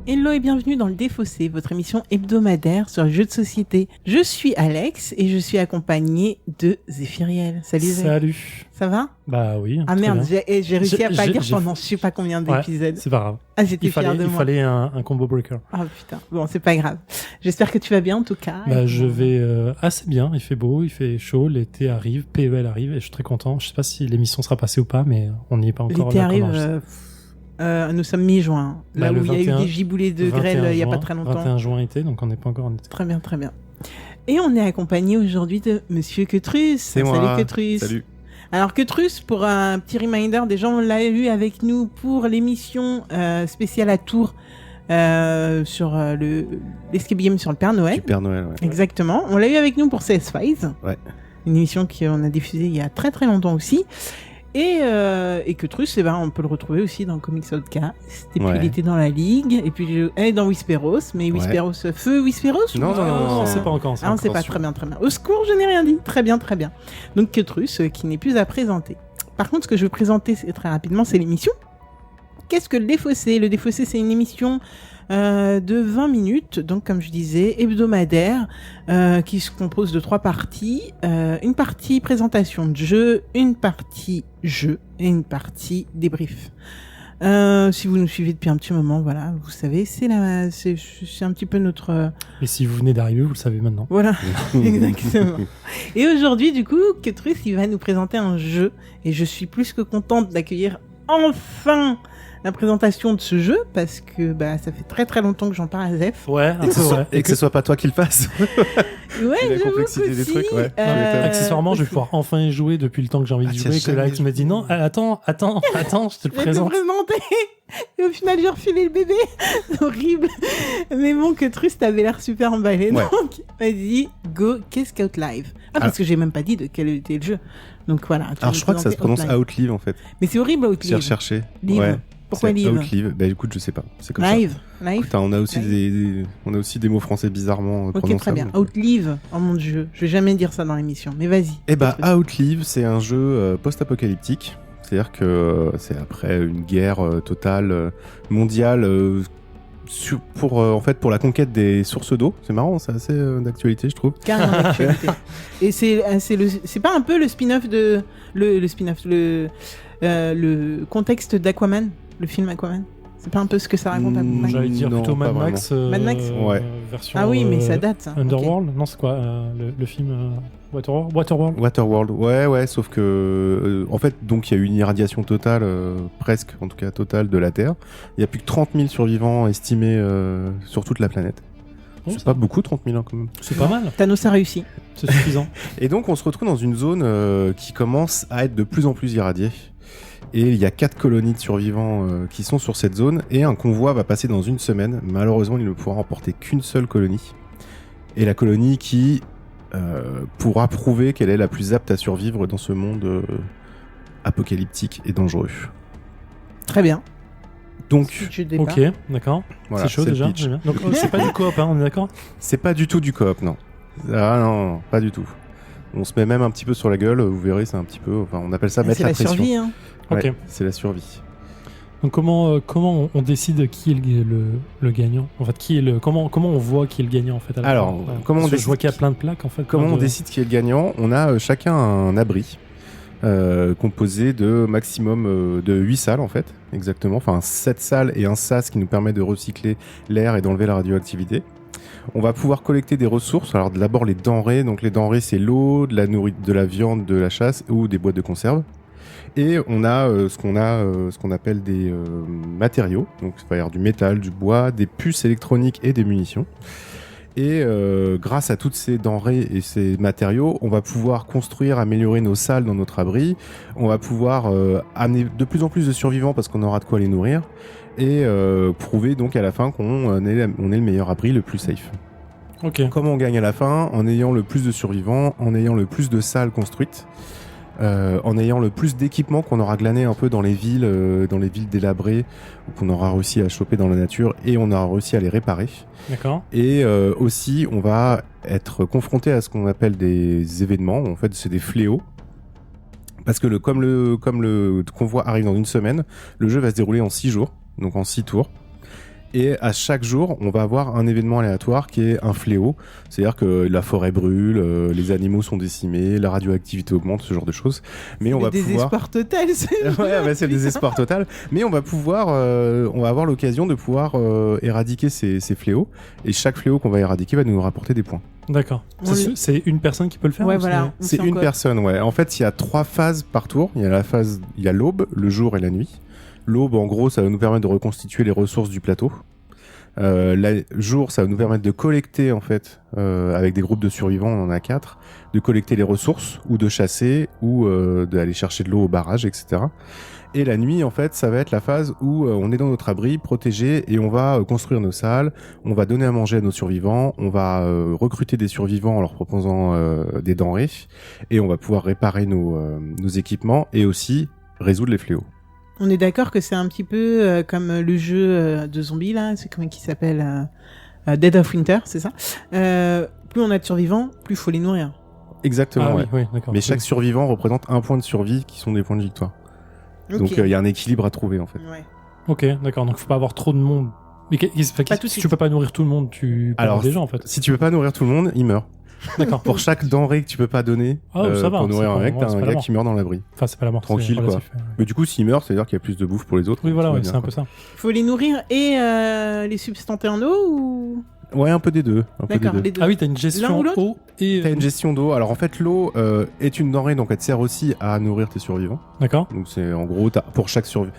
Hello et bienvenue dans le Défaussé, votre émission hebdomadaire sur les jeux de société. Je suis Alex et je suis accompagné de Zéphiriel. Salut Zé. Salut. Ça va? Bah oui. Ah merde, j'ai réussi à pas dire pendant je sais pas combien Ouais, d'épisodes. c'est pas grave. Ah, j'étais fière de moi. Il fallait un combo breaker. Ah putain, bon c'est pas grave. J'espère que tu vas bien en tout cas. Bah je vais assez bien, il fait beau, il fait chaud, l'été arrive, PEL arrive et je suis très content. Je sais pas si l'émission sera passée ou pas, mais on n'y est pas encore. L'été arrive... nous sommes mi-juin, là où il y a eu des giboulées de grêle il y a pas très longtemps. 21 juin été, donc on n'est pas encore en été. Très bien, très bien. Et on est accompagné aujourd'hui de Monsieur Quetrus. C'est moi. Salut Quetrus. Salut. Alors Quetrus, pour un petit reminder, déjà on l'a eu avec nous pour l'émission spéciale à Tours sur l'Escape Game sur le Père Noël. Du Père Noël, ouais. Exactement. On l'a eu avec nous pour CS Files. Ouais. Une émission qu'on a diffusée il y a très très longtemps aussi. Et Quetrus, eh ben, on peut le retrouver aussi dans Comics Outcast. Et puis il était dans la Ligue. Et puis dans Whisperos. Mais Whisperos, feu Whisperos? Non, c'est pas encore. On sait pas, très bien. Au secours, je n'ai rien dit. Très bien. Donc Quetrus, qui n'est plus à présenter. Par contre, ce que je vais présenter très rapidement, c'est l'émission. Qu'est-ce que le Défaussé? Le Défaussé, c'est une émission de 20 minutes, donc comme je disais, hebdomadaire, qui se compose de 3 parties. Une partie présentation de jeu, une partie jeu et une partie débrief. Si vous nous suivez depuis un petit moment, voilà, vous savez, c'est un petit peu notre... Et si vous venez d'arriver, vous le savez maintenant. Voilà, exactement. Et aujourd'hui, du coup, Quetrus, il va nous présenter un jeu, et je suis plus que contente d'accueillir enfin la présentation de ce jeu, parce que ça fait très très longtemps que j'en parle à Zef. Ouais, et que ce soit pas toi qui le fasse. Ouais, la complexité des trucs, ouais. Accessoirement, je vais pouvoir enfin y jouer depuis le temps que j'ai envie de jouer, que Alex me dit non, attends, je te le présente. Et au final, j'ai refilé le bébé. C'est horrible. Mais bon, Quetrus, t'avais l'air super emballé. Ouais. Donc, vas-y, go, qu'est-ce qu'Outlive? Parce que j'ai même pas dit de quel était le jeu. Donc voilà. Alors, je crois que ça se prononce Outlive, en fait. Mais c'est horrible, Outlive. J'ai recherché. Live. Ouais. Pourquoi Live? Outlive. Bah écoute, je sais pas. C'est comme Live. ça. Live. Putain, on a aussi des mots français bizarrement prononçables. Ok, très bien. Outlive. Oh mon dieu. Je vais jamais dire ça dans l'émission. Mais vas-y. Outlive, c'est un jeu post-apocalyptique. C'est-à-dire que c'est après une guerre totale mondiale pour la conquête des sources d'eau. C'est marrant, c'est assez d'actualité, je trouve. Carrément d'actualité. Et c'est pas un peu le spin-off de le contexte d'Aquaman, le film Aquaman? C'est pas un peu ce que ça raconte à peu près? J'allais dire plutôt Mad Max. Mad Max ouais. Version, ah oui, mais ça date, ça. Underworld? Okay. Non, c'est quoi le film Waterworld, ouais, sauf que en fait, donc il y a eu une irradiation totale, presque, en tout cas totale, de la Terre. Il y a plus que 30 000 survivants estimés sur toute la planète. C'est pas beaucoup, 30 000 quand même. C'est pas mal. Thanos a réussi. C'est suffisant. Et donc on se retrouve dans une zone qui commence à être de plus en plus irradiée. Et il y a 4 colonies de survivants qui sont sur cette zone. Et un convoi va passer dans une semaine. Malheureusement, il ne pourra emporter qu'une seule colonie. Et la colonie qui pourra prouver qu'elle est la plus apte à survivre dans ce monde apocalyptique et dangereux. Très bien. Donc, ok, d'accord. Voilà, c'est chaud déjà. Donc c'est pas du coop, on est d'accord? C'est pas du tout du coop, non. Ah non, pas du tout. On se met même un petit peu sur la gueule, vous verrez, c'est un petit peu... Enfin, on appelle ça mettre la pression. C'est la survie, hein. Ouais, ok. C'est la survie. Donc comment on décide qui est le gagnant? En fait, comment on voit qui est le gagnant en fait? Alors, comment on décide? Je vois qu'il y a plein de plaques en fait. Comment on décide qui est le gagnant? On a chacun un abri composé de maximum de 8 salles en fait, exactement. Enfin 7 salles et un sas qui nous permet de recycler l'air et d'enlever la radioactivité. On va pouvoir collecter des ressources. Alors d'abord les denrées. Donc les denrées c'est l'eau, de la viande, de la chasse ou des boîtes de conserve. Et on a ce qu'on appelle des matériaux. Donc il va y avoir du métal, du bois, des puces électroniques et des munitions. Et grâce à toutes ces denrées et ces matériaux, on va pouvoir construire, améliorer nos salles dans notre abri. On va pouvoir amener de plus en plus de survivants parce qu'on aura de quoi les nourrir. Et prouver donc à la fin qu'on est le meilleur abri, le plus safe. Okay. Comment on gagne à la fin? En ayant le plus de survivants, en ayant le plus de salles construites. En ayant le plus d'équipements qu'on aura glané un peu dans les villes délabrées ou qu'on aura réussi à choper dans la nature et on aura réussi à les réparer. D'accord. Et aussi, on va être confronté à ce qu'on appelle des événements. En fait, c'est des fléaux Parce que comme le convoi arrive dans une semaine, le jeu va se dérouler en 6 jours, donc en 6 tours. Et à chaque jour, on va avoir un événement aléatoire qui est un fléau. C'est-à-dire que la forêt brûle, les animaux sont décimés, la radioactivité augmente, ce genre de choses. Mais on va pouvoir... désespoir total, c'est le désespoir total. Mais on va pouvoir, on va avoir l'occasion de pouvoir éradiquer ces fléaux. Et chaque fléau qu'on va éradiquer va nous rapporter des points. D'accord. C'est une personne qui peut le faire? Ouais, voilà. C'est une personne, ouais. En fait, il y a 3 phases par tour. Il y a l'aube, le jour et la nuit. L'aube, en gros, ça va nous permettre de reconstituer les ressources du plateau. Le jour, ça va nous permettre de collecter, en fait, avec des groupes de survivants, on en a 4, de collecter les ressources, ou de chasser, ou d'aller chercher de l'eau au barrage, etc. Et la nuit, en fait, ça va être la phase où on est dans notre abri, protégé, et on va construire nos salles, on va donner à manger à nos survivants, on va recruter des survivants en leur proposant des denrées, et on va pouvoir réparer nos équipements, et aussi résoudre les fléaux. On est d'accord que c'est un petit peu comme le jeu de zombies, là, c'est comment qui s'appelle Dead of Winter, c'est ça. Plus on a de survivants, plus il faut les nourrir. Exactement, ouais. Oui, d'accord. Mais chaque survivant représente un point de survie qui sont des points de victoire. Okay. Donc il y a un équilibre à trouver, en fait. Ouais. Ok, d'accord, donc faut pas avoir trop de monde. Mais si tu peux pas nourrir tout le monde, tu perds des gens, en fait. Si tu peux pas nourrir tout le monde, il meurt. D'accord. Pour chaque denrée que tu peux pas donner ça va, pour nourrir un mec, t'as un gars qui qui meurt dans l'abri. Enfin, c'est pas la mort. Tranquille, quoi. Mais du coup, s'il meurt, ça veut dire qu'il y a plus de bouffe pour les autres. Oui, voilà, c'est un peu ça. Faut les nourrir et les substanter en eau ou... Ouais, un peu des deux. D'accord, les deux. Ah oui, t'as une gestion eau et... T'as une gestion d'eau. Alors en fait, l'eau est une denrée, donc elle te sert aussi à nourrir tes survivants. D'accord. Donc c'est en gros, pour chaque survivant...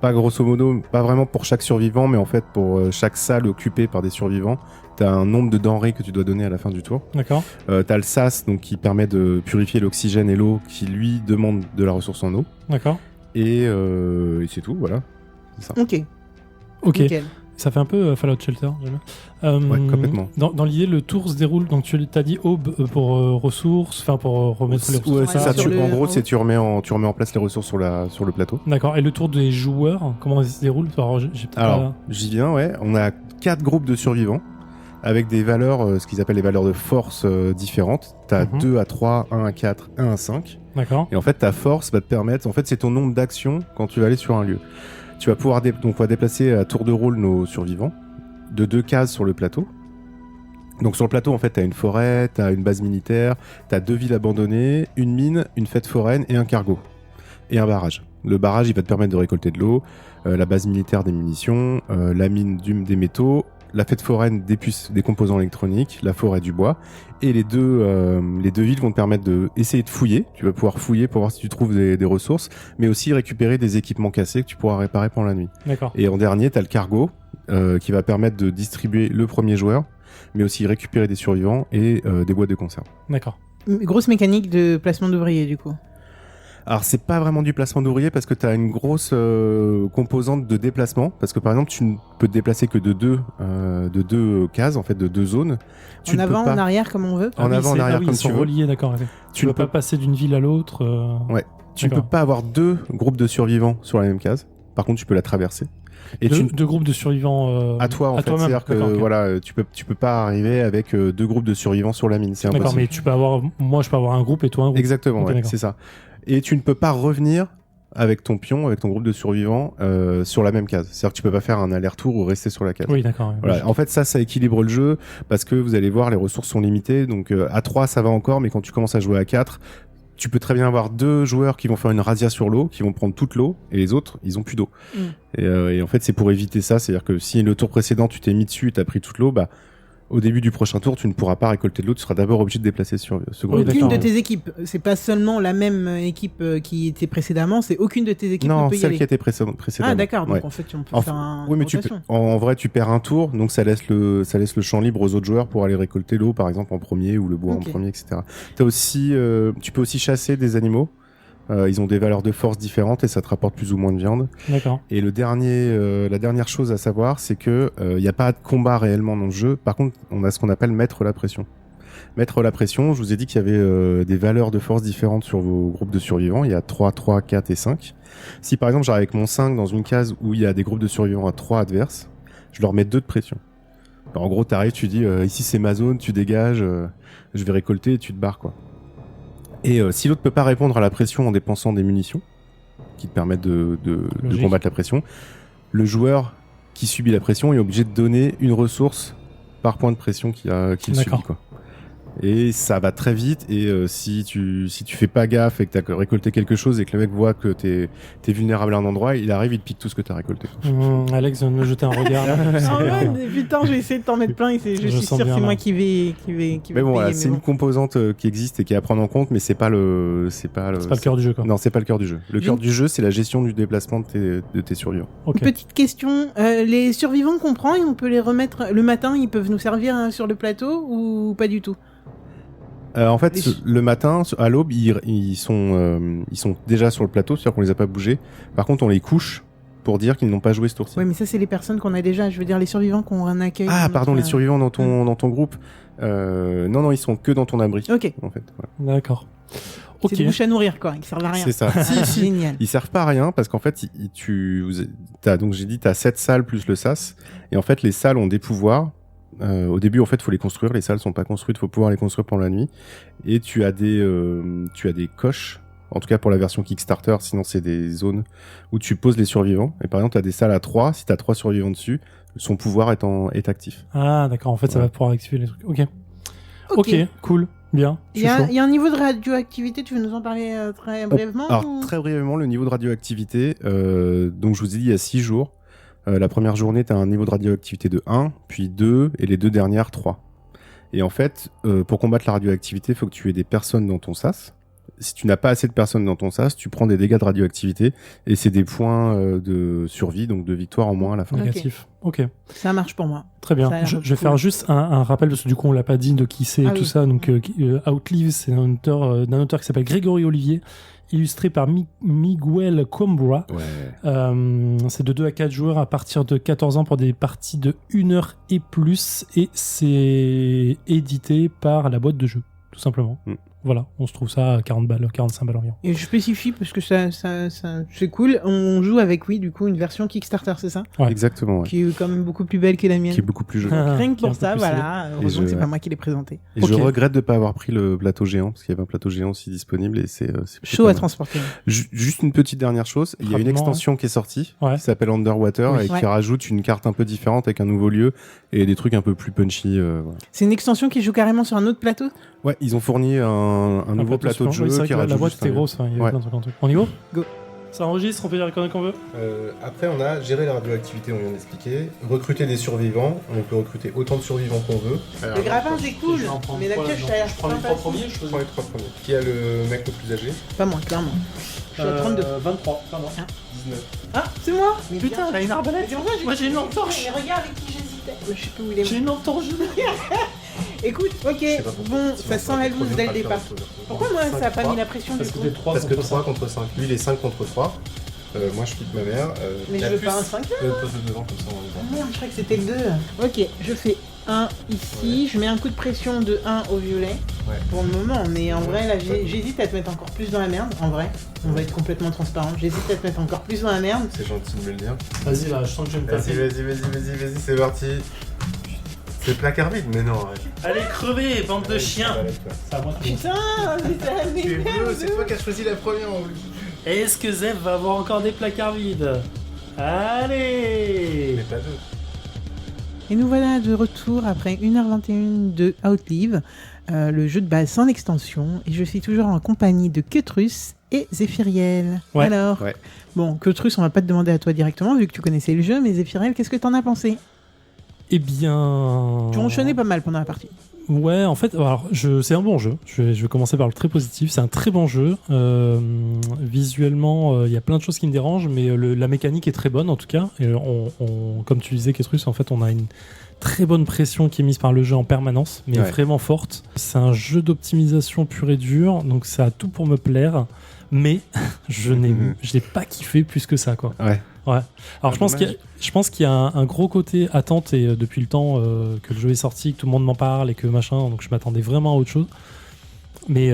Pas grosso modo, pas vraiment pour chaque survivant, mais en fait pour chaque salle occupée par des survivants, t'as un nombre de denrées que tu dois donner à la fin du tour. D'accord. T'as le sas, donc qui permet de purifier l'oxygène et l'eau, qui lui demande de la ressource en eau. D'accord. Et c'est tout, voilà. C'est ça. Ok. Nickel. Ça fait un peu Fallout Shelter. Ouais, complètement. Dans l'idée, le tour se déroule. Donc tu t'as dit aube pour ressources, enfin pour remettre les ressources. Ouais, c'est ça. En gros, c'est tu remets en place les ressources sur le plateau. D'accord. Et le tour des joueurs, comment il se déroule? Alors, j'y viens, ouais. On a 4 groupes de survivants avec des valeurs, ce qu'ils appellent les valeurs de force différentes. T'as 2 à 3, 1 à 4, 1 à 5. D'accord. Et en fait, ta force va te permettre... En fait, c'est ton nombre d'actions quand tu vas aller sur un lieu. Tu vas pouvoir donc on va déplacer à tour de rôle nos survivants de 2 cases sur le plateau. Donc sur le plateau, en fait, t'as une forêt, t'as une base militaire, t'as 2 villes abandonnées, une mine, une fête foraine et un cargo. Et un barrage. Le barrage, il va te permettre de récolter de l'eau, la base militaire des munitions, la mine des métaux, la fête foraine des composants électroniques, la forêt du bois. Et les deux villes vont te permettre d'essayer de fouiller. Tu vas pouvoir fouiller pour voir si tu trouves des ressources, mais aussi récupérer des équipements cassés que tu pourras réparer pendant la nuit. D'accord. Et en dernier, t'as le cargo qui va permettre de distribuer le premier joueur, mais aussi récupérer des survivants et des boîtes de conserve. D'accord. Grosse mécanique de placement d'ouvriers, du coup. Alors c'est pas vraiment du placement d'ouvriers parce que tu as une grosse composante de déplacement, parce que par exemple tu ne peux te déplacer que de deux cases, en fait de 2 zones. En avant, en arrière comme on veut. En avant, en arrière comme ils sont tu veux. reliés, d'accord. Tu ne peux pas passer d'une ville à l'autre. Ouais. Tu ne peux pas avoir 2 groupes de survivants sur la même case. Par contre, tu peux la traverser. Et deux groupes de survivants à toi en fait, c'est-à-dire que voilà, tu peux pas arriver avec 2 groupes de survivants sur la mine, c'est impossible. D'accord, mais je peux avoir un groupe et toi un groupe. Exactement, okay, ouais, c'est ça. Et tu ne peux pas revenir avec ton pion, avec ton groupe de survivants sur la même case. C'est-à-dire que tu peux pas faire un aller-retour ou rester sur la case. Oui, d'accord. Voilà. En fait, ça équilibre le jeu parce que vous allez voir, les ressources sont limitées. Donc à 3, ça va encore, mais quand tu commences à jouer à 4, tu peux très bien avoir 2 joueurs qui vont faire une razzia sur l'eau, qui vont prendre toute l'eau, et les autres, ils ont plus d'eau. Et en fait, c'est pour éviter ça. C'est-à-dire que si le tour précédent, tu t'es mis dessus et t'as pris toute l'eau, bah au début du prochain tour, tu ne pourras pas récolter de l'eau, tu seras d'abord obligé de déplacer sur ce groupe. Aucune de tes équipes, c'est pas seulement la même équipe qui était précédemment, c'est aucune de tes équipes non, ne peut y celle aller. qui était précédemment. Ah d'accord, donc en fait on peut faire un... Oui, mais en vrai tu perds un tour, donc ça laisse le champ libre aux autres joueurs pour aller récolter l'eau, par exemple en premier, ou le bois en premier, etc. T'as aussi, tu peux aussi chasser des animaux. Ils ont des valeurs de force différentes et ça te rapporte plus ou moins de viande. D'accord. Et la dernière chose à savoir, c'est que il n'y a pas de combat réellement dans le jeu. Par contre, on a ce qu'on appelle mettre la pression. Mettre la pression, je vous ai dit qu'il y avait des valeurs de force différentes sur vos groupes de survivants. Il y a 3, 4 et 5. Si par exemple j'arrive avec mon 5 dans une case où il y a des groupes de survivants à 3 adverses, je leur mets 2 de pression. Alors, en gros, t'arrives, tu dis ici c'est ma zone, tu dégages, je vais récolter et tu te barres quoi. Et si l'autre peut pas répondre à la pression en dépensant des munitions, qui te permettent de combattre la pression, le joueur qui subit la pression est obligé de donner une ressource par point de pression qu'il subit, quoi. Et ça va très vite, et si tu fais pas gaffe et que t'as récolté quelque chose et que le mec voit que t'es vulnérable à un endroit, il arrive, il te pique tout ce que t'as récolté. Alex vient de me jeter un regard. Là. Putain, je vais essayer de t'en mettre plein, et je suis sûr que c'est moi qui vais Mais bon, payer, voilà, c'est une composante qui existe et qui est à prendre en compte, mais c'est pas le cœur du jeu, quoi. Non, c'est pas le cœur du jeu. Le cœur du jeu, c'est la gestion du déplacement de tes survivants. Okay. Petite question, les survivants qu'on prend, on peut les remettre le matin, ils peuvent nous servir sur le plateau ou pas du tout? En fait, le matin, à l'aube, ils sont déjà sur le plateau, c'est-à-dire qu'on les a pas bougés. Par contre, on les couche pour dire qu'ils n'ont pas joué ce tour-ci. Oui, mais ça, c'est les personnes qu'on a déjà. Je veux dire, les survivants qu'on a un accueil. Ah, pardon, les survivants dans ton groupe. Non, ils sont que dans ton abri. Ok. En fait, voilà. D'accord. Ok. C'est des bouches à nourrir, quoi. Ils servent à rien. C'est ça. Génial. Ils servent pas à rien parce qu'en fait, donc j'ai dit, t'as 7 salles plus le sas. Et en fait, les salles ont des pouvoirs. Au début, en fait, faut les construire. Les salles sont pas construites. Faut pouvoir les construire pendant la nuit. Et tu as des coches. En tout cas, pour la version Kickstarter. Sinon, c'est des zones où tu poses les survivants. Et par exemple, t'as des salles à 3. Si t'as 3 survivants dessus, son pouvoir est actif. Ah, d'accord. En fait, ça va pouvoir activer les trucs. Ok, cool. Bien. Il y a un niveau de radioactivité. Tu veux nous en parler très brièvement? Alors, très brièvement, le niveau de radioactivité. Donc, je vous ai dit il y a 6 jours. La première journée, tu as un niveau de radioactivité de 1, puis 2, et les 2 dernières, 3. Et en fait, pour combattre la radioactivité, il faut que tu aies des personnes dans ton sas. Si tu n'as pas assez de personnes dans ton sas, tu prends des dégâts de radioactivité, et c'est des points de survie, donc de victoire en moins à la fin. Négatif. Ok. Ça marche pour moi. Très bien. Je vais faire juste un rappel, parce que du coup, on l'a pas dit de qui c'est tout ça. Donc, Outlive, c'est un auteur d'un auteur qui s'appelle Grégory Olivier, illustré par Miguel Coimbra. Ouais. C'est de 2 à 4 joueurs à partir de 14 ans pour des parties de 1 heure et plus, et c'est édité par la boîte de jeu, tout simplement. Voilà, on se trouve ça à 40 balles, 45 balles environ. Et je spécifie parce que ça c'est cool. On joue avec, du coup, une version Kickstarter, c'est ça? Ouais. Exactement, ouais. Qui est quand même beaucoup plus belle que la mienne. Qui est beaucoup plus jolie. Rien que pour ça, voilà. Heureusement que c'est pas moi qui l'ai présenté. Et je regrette de pas avoir pris le plateau géant, parce qu'il y avait un plateau géant aussi disponible, et c'est chaud à transporter. Juste une petite dernière chose. Il y a une extension qui est sortie, qui s'appelle Underwater, et qui rajoute une carte un peu différente avec un nouveau lieu, et des trucs un peu plus punchy. Voilà. C'est une extension qui joue carrément sur un autre plateau? Ouais, ils ont fourni un nouveau plateau de jeu qui rajoute. La boîte était grosse, il y a plein de trucs. On y va? Go. Ça enregistre, on peut dire qu'on veut. Après, on a géré la radioactivité, on vient d'expliquer. Recruter des survivants, on peut recruter autant de survivants qu'on veut. Le grappin, c'est cool, mais la pioche, ça a l'air. Je prends les 3 premiers, je prends les 3 premiers. Qui a le mec le plus âgé? Pas moi, clairement. Je suis à 32. 23, pardon. 19. Ah, c'est moi? Mais putain, elle a une arbalète. Moi, j'ai une lampe torche. Mais regarde avec qui j'hésitais. Je sais plus où il est. J'ai une lampe torche. Écoute, ok, bon, ça sent la loose dès le départ. Pourquoi moi ça a pas mis la pression du coup? Parce que 3 contre 5. Lui il est 5 contre 3. Moi je pique ma mère. Mais je veux pas un 5 là. Pose-le devant comme ça on le voit. Merde, je croyais que c'était le 2. Ok, je fais 1 ici, je mets un coup de pression de 1 au violet pour le moment, mais en vrai là j'hésite à te mettre encore plus dans la merde. En vrai, on va être complètement transparent. J'hésite à te mettre encore plus dans la merde. C'est gentil de me le dire. Vas-y là, je sens que je vais me passer. Vas-y, c'est parti. C'est placard vide, mais non. Allez, crevez, bande de chiens. Ça putain, mais tu es bleu, c'est toi qui as choisi la première en plus. Est-ce que Zev va avoir encore des placards vides? Allez. Mais pas deux. Et nous voilà de retour après 1h21 de Outlive, le jeu de base sans extension, et je suis toujours en compagnie de Ketrus et Zéphiriel. Alors, bon, Ketrus, on va pas te demander à toi directement vu que tu connaissais le jeu, mais Zéphiriel, qu'est-ce que t'en as pensé? Eh bien... Tu enchaînais pas mal pendant la partie. Ouais, en fait, alors, c'est un bon jeu. Je vais commencer par le très positif. C'est un très bon jeu. Visuellement, il y a plein de choses qui me dérangent, mais la mécanique est très bonne en tout cas. Et comme tu disais, Ketrus, en fait, on a une très bonne pression qui est mise par le jeu en permanence, mais vraiment forte. C'est un jeu d'optimisation pur et dur, donc ça a tout pour me plaire. Mais je n'ai pas kiffé plus que ça, quoi. Ouais. Alors je pense qu'il y a un gros côté attente, et depuis le temps que le jeu est sorti, que tout le monde m'en parle et que machin, donc je m'attendais vraiment à autre chose. Mais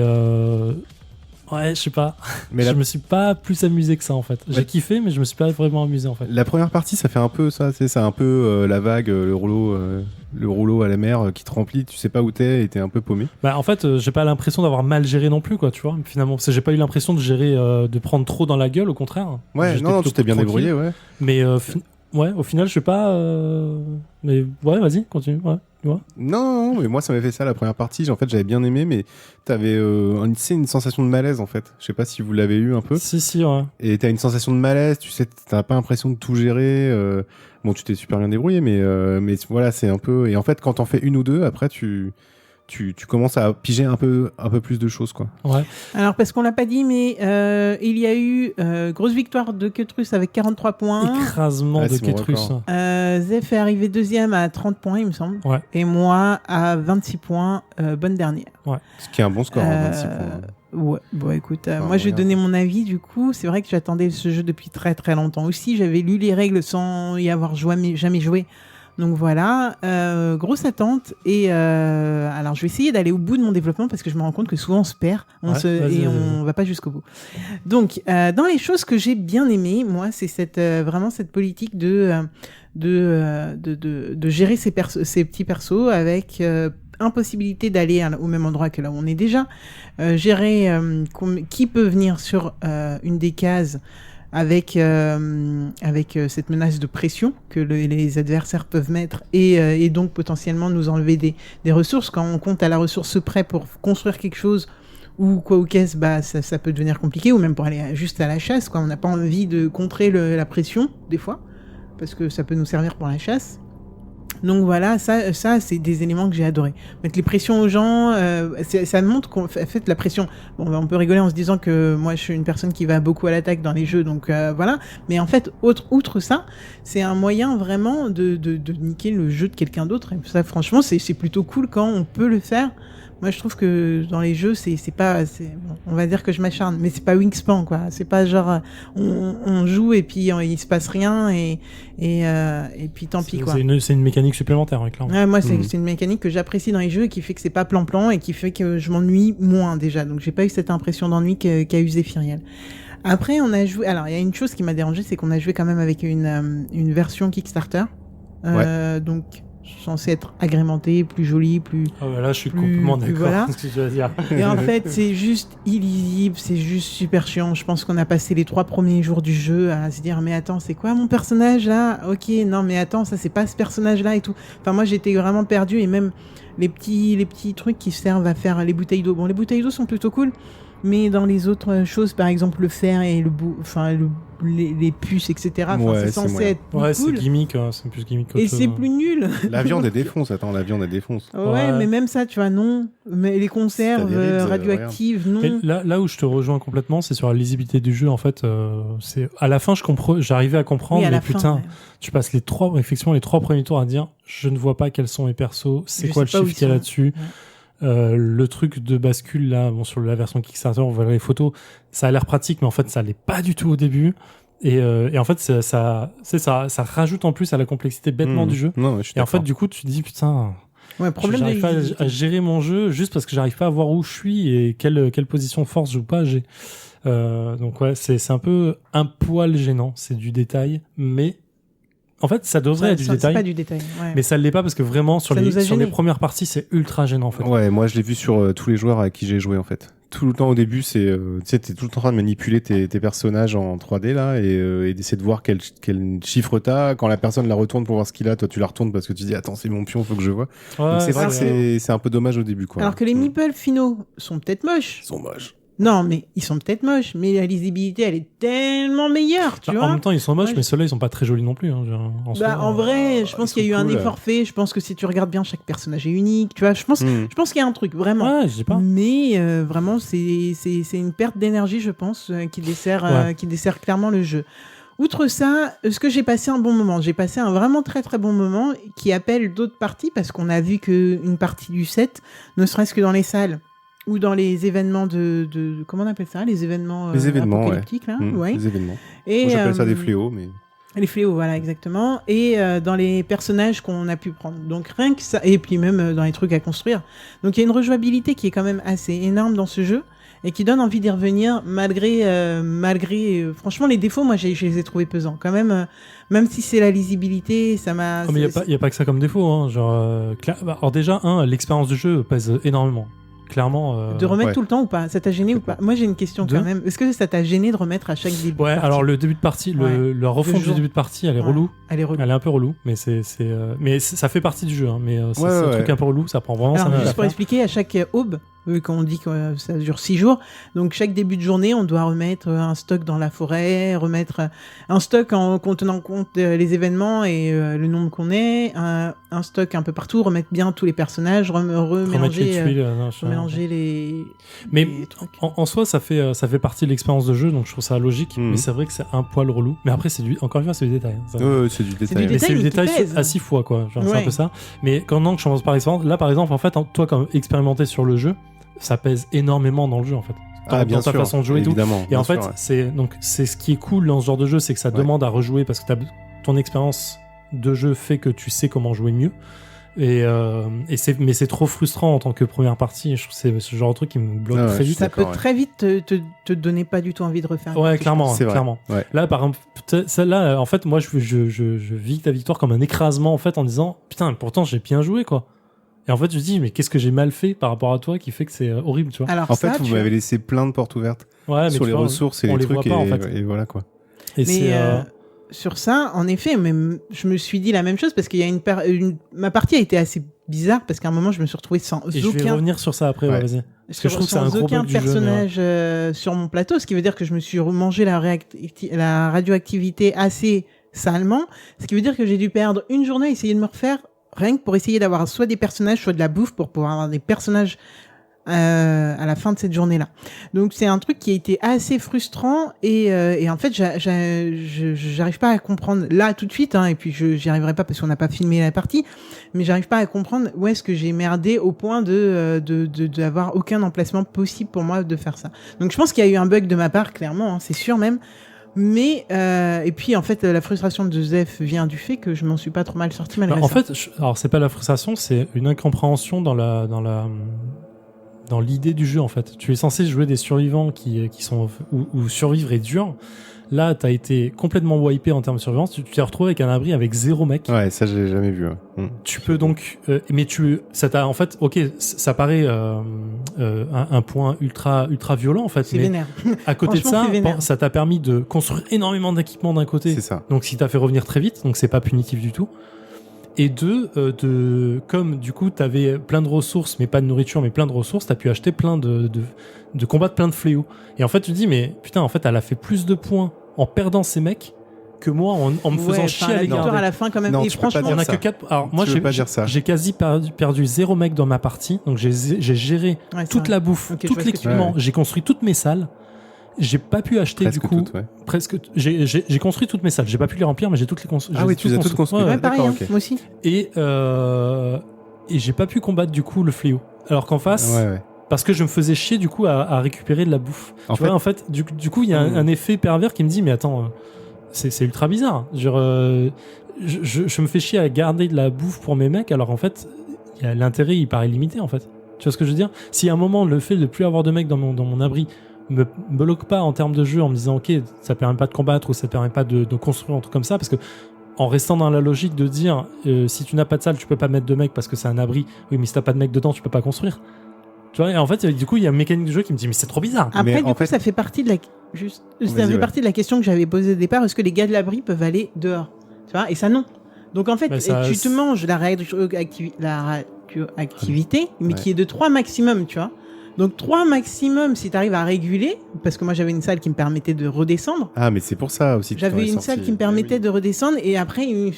Ouais, je sais pas. Mais Je me suis pas plus amusé que ça en fait. J'ai kiffé, mais je me suis pas vraiment amusé en fait. La première partie, ça fait un peu ça, c'est un peu la vague, le rouleau à la mer qui te remplit, tu sais pas où t'es et t'es un peu paumé. Bah en fait, j'ai pas l'impression d'avoir mal géré non plus quoi, tu vois. Finalement, parce que j'ai pas eu l'impression de gérer, de prendre trop dans la gueule, au contraire. Ouais, J'étais non, plutôt tu t'es bien tranquille. débrouillé, ouais. Mais ouais, au final, je sais pas. Mais ouais, vas-y, continue. Ouais, tu vois. Non, mais moi ça m'avait fait ça la première partie. En fait, j'avais bien aimé, mais t'avais une sensation de malaise en fait. Je sais pas si vous l'avez eu un peu. Si, ouais. Et t'as une sensation de malaise, tu sais, t'as pas l'impression de tout gérer. Bon, tu t'es super bien débrouillé, mais voilà, c'est un peu. Et en fait, quand t'en fais une ou deux, après tu commences à piger un peu plus de choses, quoi. Ouais. Alors, parce qu'on l'a pas dit, mais il y a eu grosse victoire de Ketrus avec 43 points. Écrasement de c'est mon Ketrus. record. Zef est arrivé deuxième à 30 points, il me semble. Ouais. Et moi à 26 points, bonne dernière. Ce qui est un bon score, 26 points. Ouais, bon écoute, Enfin, moi je vais regarde. donner mon avis du coup. C'est vrai que j'attendais ce jeu depuis très très longtemps aussi. J'avais lu les règles sans y avoir jamais joué. Donc voilà, grosse attente. Et alors je vais essayer d'aller au bout de mon développement parce que je me rends compte que souvent on se perd Vas-y. on va pas jusqu'au bout. Donc dans les choses que j'ai bien aimées, moi c'est vraiment cette politique de gérer ces petits persos avec impossibilité d'aller au même endroit que là où on est déjà, gérer qui peut venir sur une des cases avec cette menace de pression que les adversaires peuvent mettre et donc potentiellement nous enlever des ressources. Quand on compte à la ressource près pour construire quelque chose ou quoi ou qu'est-ce, bah ça peut devenir compliqué, ou même pour aller juste à la chasse, quoi. On n'a pas envie de contrer la pression des fois parce que ça peut nous servir pour la chasse. Donc voilà, ça c'est des éléments que j'ai adoré. Mettre les pressions aux gens, ça montre qu'en fait la pression. Bon, on peut rigoler en se disant que moi je suis une personne qui va beaucoup à l'attaque dans les jeux, donc voilà. Mais en fait, outre ça, c'est un moyen vraiment de niquer le jeu de quelqu'un d'autre. Et ça, franchement, c'est plutôt cool quand on peut le faire. Moi, je trouve que dans les jeux, c'est pas, bon, on va dire que je m'acharne, mais c'est pas Wingspan, quoi. C'est pas genre, on joue et puis il se passe rien et puis tant pis, quoi. C'est une mécanique supplémentaire, ouais, clairement. Ouais, moi, c'est une mécanique que j'apprécie dans les jeux et qui fait que c'est pas plan-plan et qui fait que je m'ennuie moins, déjà. Donc, j'ai pas eu cette impression d'ennui qu'a eu Zephyriel. Après, on a joué, alors, il y a une chose qui m'a dérangé, c'est qu'on a joué quand même avec une version Kickstarter. Donc, censé être agrémenté, plus joli, plus... Ah bah là, je suis complètement d'accord voilà. avec ce que tu vas dire. Et en fait, c'est juste illisible, c'est juste super chiant. Je pense qu'on a passé les 3 premiers jours du jeu à se dire, mais attends, c'est quoi mon personnage là? Ok, non, mais attends, ça c'est pas ce personnage-là et tout. Enfin, moi, j'étais vraiment perdu, et même les petits trucs qui servent à faire les bouteilles d'eau. Bon, les bouteilles d'eau sont plutôt cool, mais dans les autres choses, par exemple le fer et les puces, etc. Ouais, c'est censé moyen. être plus Ouais, cool. c'est gimmick, c'est plus gimmick qu'autre Et chose, c'est hein. plus nul. La viande, elle défonce, elle défonce. Ouais, mais même ça, tu vois, non. Mais les conserves T'as des ribs, radioactives, non. Et là où je te rejoins complètement, c'est sur la lisibilité du jeu. En fait, c'est à la fin, j'arrivais à comprendre, Oui, à mais la putain, fin, ouais. tu passes les trois premiers tours à dire, je ne vois pas quels sont mes persos, c'est Je quoi le sais pas où chiffre qu'il y a ils là-dessus. Le truc de bascule là, bon, sur la version Kickstarter, on voit les photos, ça a l'air pratique, mais en fait, ça l'est pas du tout au début. Et en fait, ça rajoute en plus à la complexité bêtement du jeu. Non, je suis Et en fait, d'accord. du coup, tu te dis, putain, Ouais, problème j'arrive pas de à gérer mon jeu juste parce que j'arrive pas à voir où je suis et quelle position force ou pas j'ai. Donc ouais, c'est un peu un poil gênant, c'est du détail, mais en fait, ça devrait être du C'est détail. pas du détail. Ouais. Mais ça l'est pas parce que vraiment sur Ça nous a les gênés. premières parties, c'est ultra gênant en fait. Ouais, moi je l'ai vu sur tous les joueurs à qui j'ai joué en fait. Tout le temps au début, c'est tu sais, t'es tout le temps en train de manipuler tes personnages en 3D là et d'essayer de voir quel chiffre t'as. Quand la personne la retourne pour voir ce qu'il a, toi tu la retournes parce que tu dis attends c'est mon pion, faut que je vois. Ouais, Donc c'est vrai que c'est- c'est un peu dommage au début quoi. Alors que les meeples finaux sont peut-être moches. Ils sont moches. Non, mais ils sont peut-être moches, mais la lisibilité, elle est tellement meilleure, tu Bah, vois. en même temps, ils sont moches, Ouais, mais ceux-là, ils sont pas très jolis non plus. Hein, en soi. En vrai, je pense ils qu'il y a eu sont un cool, effort fait. Je pense que si tu regardes bien, chaque personnage est unique. Tu vois, je pense qu'il y a un truc, vraiment. Ouais, je dis pas. Mais vraiment, c'est une perte d'énergie, je pense, qui dessert clairement le jeu. Outre ça, est-ce que j'ai passé un bon moment? J'ai passé un vraiment très très bon moment qui appelle d'autres parties, parce qu'on a vu qu'une partie du set, ne serait-ce que dans les salles ou dans les événements de comment on appelle ça? Les événements apocalyptiques, là. Ouais. Les événements. Et, Moi j'appelle ça des fléaux, mais les fléaux, voilà, exactement. Et dans les personnages qu'on a pu prendre. Donc rien que ça, et puis même dans les trucs à construire. Donc il y a une rejouabilité qui est quand même assez énorme dans ce jeu. et qui donne envie d'y revenir malgré franchement les défauts. Moi, je les ai trouvés pesants quand même. Même si c'est la lisibilité, ça m'a. Mais il y a pas que ça comme défaut. Hein. Alors déjà, l'expérience du jeu pèse énormément. Clairement. De remettre tout le temps ou pas? Ça t'a gêné ou pas? Moi, j'ai une question quand même. Est-ce que ça t'a gêné de remettre à chaque début de partie? Alors le début de partie, la refonte du début de partie, elle est relou. Elle est relou. Elle est un peu relou, mais mais ça fait partie du jeu. Hein, mais c'est un truc un peu relou, ça prend vraiment. Alors, juste pour expliquer, à chaque aube, quand on dit que ça dure 6 jours, donc chaque début de journée, on doit remettre un stock dans la forêt, remettre un stock en tenant compte les événements et le nombre qu'on est, un stock un peu partout, remettre bien tous les personnages, remélanger les mais les trucs. En soi, ça fait partie de l'expérience de jeu, donc je trouve ça logique. Mais c'est vrai que c'est un poil relou. Mais après, encore une fois, c'est du détail. Hein, c'est du détail. Mais c'est du détail à 6 fois, quoi. Genre, c'est un peu ça. Mais quand je commence par expérience, là, par exemple, en fait, toi, comme expérimenté sur le jeu, ça pèse énormément dans le jeu, en fait. Bien dans ta sûr, façon de jouer et tout. Et en fait, c'est ce qui est cool dans ce genre de jeu, c'est que ça demande à rejouer parce que ton expérience de jeu fait que tu sais comment jouer mieux. Mais c'est trop frustrant en tant que première partie. Je trouve que c'est ce genre de truc qui me bloque très vite. Ça peut très vite te donner pas du tout envie de refaire. Ouais, clairement. Ouais. Là, par exemple, celle-là, en fait, moi, je vis ta victoire comme un écrasement, en fait, en disant, putain, pourtant, j'ai bien joué, quoi. Et en fait, je me dis, mais qu'est-ce que j'ai mal fait par rapport à toi qui fait que c'est horrible, tu vois. Alors en fait, vous m'avez laissé plein de portes ouvertes sur les ressources et les trucs, pas, en fait. et voilà, quoi. Et sur ça, en effet, même je me suis dit la même chose parce qu'il y a ma partie a été assez bizarre parce qu'à un moment, je me suis retrouvé sans aucun. Je vais revenir sur ça après, vas-y. Parce que je trouve que c'est un gros bug du jeu. Personnage sur mon plateau, ce qui veut dire que je me suis remangé la radioactivité assez salement, ce qui veut dire que j'ai dû perdre une journée à essayer de me refaire rien que pour essayer d'avoir soit des personnages, soit de la bouffe pour pouvoir avoir des personnages à la fin de cette journée-là. Donc c'est un truc qui a été assez frustrant et en fait j'arrive pas à comprendre là tout de suite et puis j'y arriverai pas parce qu'on n'a pas filmé la partie, mais j'arrive pas à comprendre où est-ce que j'ai merdé au point d'avoir aucun emplacement possible pour moi de faire ça. Donc je pense qu'il y a eu un bug de ma part clairement, c'est sûr même. Mais et puis en fait la frustration de Zef vient du fait que je m'en suis pas trop mal sorti malgré ça. En fait, alors c'est pas la frustration, c'est une incompréhension dans l'idée du jeu en fait. Tu es censé jouer des survivants qui sont où survivre est dur. Là, t'as été complètement wipé en termes de survivance. Tu t'es retrouvé avec un abri avec 0 mec. Ouais, ça j'ai jamais vu. Tu peux donc, mais ça t'a en fait, ok, ça paraît un point ultra violent en fait. C'est vénère. À côté de ça, ça t'a permis de construire énormément d'équipements d'un côté. C'est ça. Donc, si t'as fait revenir très vite, donc c'est pas punitif du tout. Et comme du coup t'avais plein de ressources, mais pas de nourriture, mais plein de ressources, t'as pu acheter plein de combattre plein de fléaux. Et en fait, tu te dis, mais putain, en fait, elle a fait plus plus de points en perdant ces mecs que moi en me faisant chier à les garder. À la fin quand même. Non, et franchement, on a que 4. Alors moi, j'ai quasi perdu 0 mec dans ma partie, donc j'ai géré toute la bouffe, tout l'équipement, j'ai construit toutes mes salles. J'ai pas pu acheter presque du coup presque j'ai construit toutes mes salles, j'ai pas pu les remplir mais j'ai toutes les construites. Ah oui, tu les as toutes construites. Ouais, pareil, moi aussi. Et j'ai pas pu combattre du coup le fléau. Alors qu'en face parce que je me faisais chier du coup à récupérer de la bouffe. En fait, du coup il y a un effet pervers qui me dit mais attends, c'est ultra bizarre. Genre je me fais chier à garder de la bouffe pour mes mecs alors en fait l'intérêt il paraît limité en fait. Tu vois ce que je veux dire? Si à un moment le fait de plus avoir de mecs dans mon abri me bloque pas en termes de jeu en me disant ok ça permet pas de combattre ou ça permet pas de construire un truc comme ça parce que en restant dans la logique de dire si tu n'as pas de salle tu peux pas mettre de mecs parce que c'est un abri, oui mais si t'as pas de mecs dedans tu peux pas construire, tu vois. Et en fait du coup il y a une mécanique de jeu qui me dit mais c'est trop bizarre. Après du coup ça fait partie de partie de la question que j'avais posée au départ, est-ce que les gars de l'abri peuvent aller dehors, tu vois, et ça non. Donc en fait tu te manges la radioactivité mais qui est de 3 maximum, tu vois. Donc 3 maximum si tu arrives à réguler, parce que moi j'avais une salle qui me permettait de redescendre. Ah mais c'est pour ça aussi que j'avais une salle qui me permettait de redescendre et après il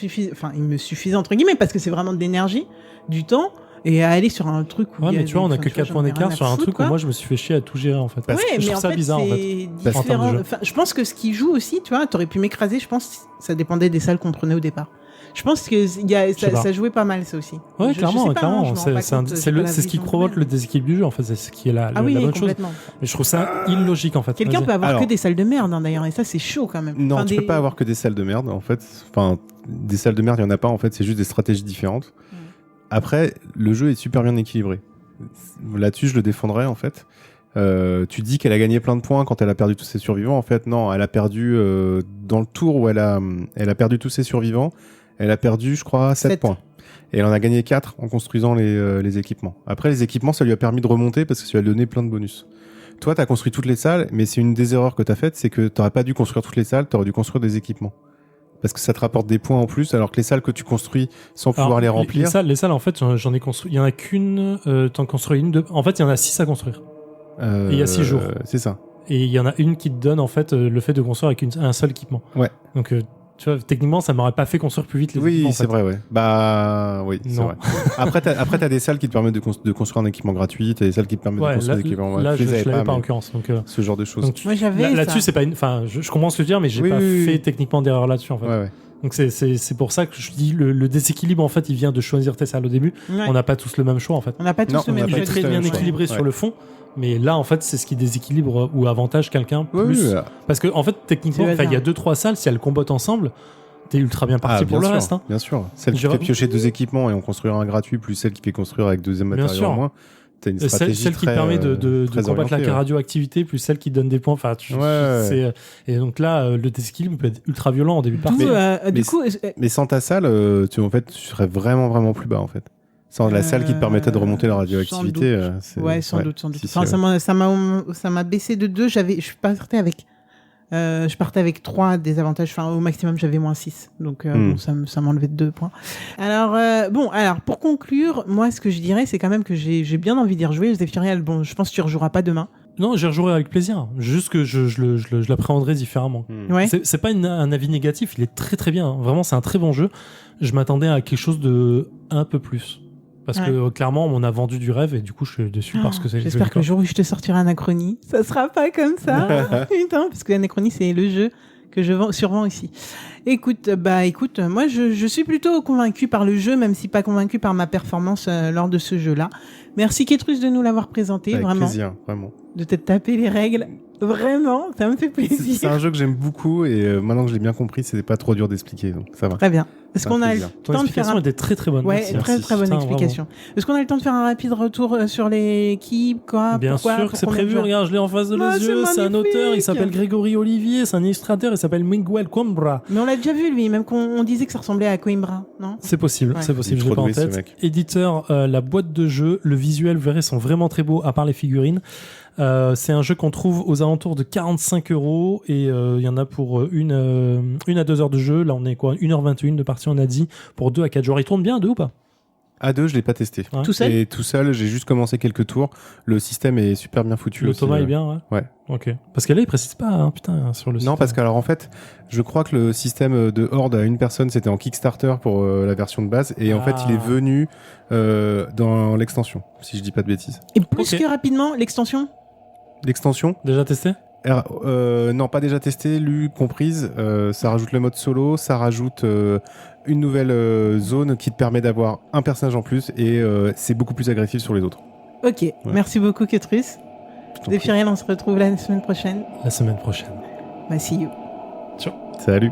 me suffisait entre guillemets parce que c'est vraiment de l'énergie, du temps et à aller sur un truc où mais tu vois on a que 4 points d'écart sur un truc où moi je me suis fait chier à tout gérer en fait. Parce que je trouve ça bizarre en fait. Différent. Je pense que ce qui joue aussi, tu vois, t'aurais pu m'écraser, je pense ça dépendait des salles qu'on prenait au départ. Je pense que ça jouait pas mal ça aussi. Ouais, clairement. C'est ce qui provoque le déséquilibre du jeu en fait. C'est ce qui est la bonne chose. Mais je trouve ça illogique en fait. Quelqu'un peut avoir que des salles de merde d'ailleurs et ça c'est chaud quand même. Non, tu peux pas avoir que des salles de merde en fait. Enfin, des salles de merde, il y en a pas en fait. C'est juste des stratégies différentes. Après, le jeu est super bien équilibré. Là-dessus, je le défendrais en fait. Tu dis qu'elle a gagné plein de points quand elle a perdu tous ses survivants. En fait, non, elle a perdu dans le tour où elle a perdu tous ses survivants. Elle a perdu, je crois, 7 points. Et elle en a gagné 4 en construisant les équipements. Après, les équipements, ça lui a permis de remonter parce que ça lui a donné plein de bonus. Toi, t'as construit toutes les salles, mais c'est une des erreurs que t'as faites, c'est que t'aurais pas dû construire toutes les salles, t'aurais dû construire des équipements. Parce que ça te rapporte des points en plus, alors que les salles que tu construis sans pouvoir les remplir... Les salles, en fait, j'en ai construit... Il y en a qu'une... t'en construis une, deux... En fait, il y en a 6 à construire. Et il y a 6 jours. C'est ça. Et il y en a une qui te donne, en fait, le fait de construire avec un seul équipement. Ouais. Donc... tu vois, techniquement, ça m'aurait pas fait construire plus vite les équipements. Oui, c'est vrai, ouais. Bah, oui, c'est vrai. Après, t'as des salles qui te permettent de construire un équipement gratuit, t'as des salles qui te permettent de construire un équipement. Là, je l'avais pas en l'occurrence. Donc, ce genre de choses. Donc, moi, j'avais là-dessus, c'est pas une. Enfin, je comprends ce que tu veux dire, mais j'ai pas fait techniquement d'erreur là-dessus, en fait. Ouais. Donc, c'est pour ça que je dis le déséquilibre, en fait, il vient de choisir tes salles au début. Ouais. On n'a pas tous le même choix, en fait. On n'a pas tous le même choix. Très bien équilibré sur le fond. Mais là, en fait, c'est ce qui déséquilibre ou avantage quelqu'un plus. Parce que, en fait, techniquement, il y a 2-3 salles, si elles combattent ensemble, t'es ultra bien parti pour le reste. Hein. Bien sûr. Celle qui fait piocher 2 équipements et en construire un gratuit, plus celle qui fait construire avec 2 matériaux en moins. T'as une stratégie celle qui permet de combattre la radioactivité, plus celle qui donne des points. Enfin, et donc là, le déséquilibre peut être ultra violent en début de partie. Mais sans ta salle, tu serais vraiment, vraiment plus bas, en fait. Sans la salle qui te permettait de remonter la radioactivité. Sans doute. Ça m'a baissé de 2. Je partais avec 3 désavantages. Enfin, au maximum, j'avais moins 6. Donc, ça m'enlevait de 2 points. Alors, pour conclure, moi, ce que je dirais, c'est quand même que j'ai bien envie d'y rejouer. Zephyriel, bon, je pense que tu rejoueras pas demain. Non, j'y rejouerai avec plaisir. Juste que je l'appréhenderai différemment. Ouais. C'est pas un avis négatif. Il est très très bien. Vraiment, c'est un très bon jeu. Je m'attendais à quelque chose de un peu plus. Parce que clairement, on a vendu du rêve et du coup, je suis déçu parce que c'est. J'espère que le jour où je te sortirai Anachronie, ça sera pas comme ça. Putain, parce que Anachronie, c'est le jeu que je survends ici. Écoute, moi, je suis plutôt convaincu par le jeu, même si pas convaincu par ma performance lors de ce jeu-là. Merci Ketrus de nous l'avoir présenté, avec vraiment. Plaisir, vraiment. De t'être tapé les règles. Vraiment, ça me fait plaisir. C'est un jeu que j'aime beaucoup et maintenant que je l'ai bien compris, c'était pas trop dur d'expliquer, donc ça va. Très bien. Est-ce qu'on a le temps de faire était très très bonne. Ouais, très bonne explication. Est-ce qu'on a le temps de faire un rapide retour sur l'équipe, quoi? Bien sûr que c'est prévu. Regarde, je l'ai en face de les yeux. C'est un auteur, il s'appelle Grégory Olivier. C'est un illustrateur, il s'appelle Miguel Coimbra. Mais on l'a déjà vu lui, même qu'on disait que ça ressemblait à Coimbra, non? C'est possible, je l'ai pas en tête. Éditeur, la boîte de jeu, le visuel, vous verrez, sont vraiment très beaux, à part les figurines. C'est un jeu qu'on trouve aux alentours de 45 € et il y en a pour 1 à 2 heures de jeu. Là, on est quoi, 1h21 de partie, on a dit, pour 2 à 4 joueurs. Il tourne bien à 2 ou pas? À 2, je l'ai pas testé. Ouais. Tout seul? Et tout seul, j'ai juste commencé quelques tours. Le système est super bien foutu. Le Thomas est bien, ouais. Ok. Parce que là, il précise pas, hein, putain, sur le site. Non, parce qu'alors en fait, je crois que le système de horde à une personne, c'était en Kickstarter pour la version de base. Et en fait, il est venu dans l'extension, si je dis pas de bêtises. Et plus que rapidement, l'extension? L'extension? Déjà testé? Non, pas déjà testé, lu, comprise. Ça rajoute le mode solo, ça rajoute une nouvelle zone qui te permet d'avoir un personnage en plus et c'est beaucoup plus agressif sur les autres. Ok, merci beaucoup Ketrus. Zephyriel, on se retrouve la semaine prochaine. La semaine prochaine. Bah, see you. Ciao. Salut.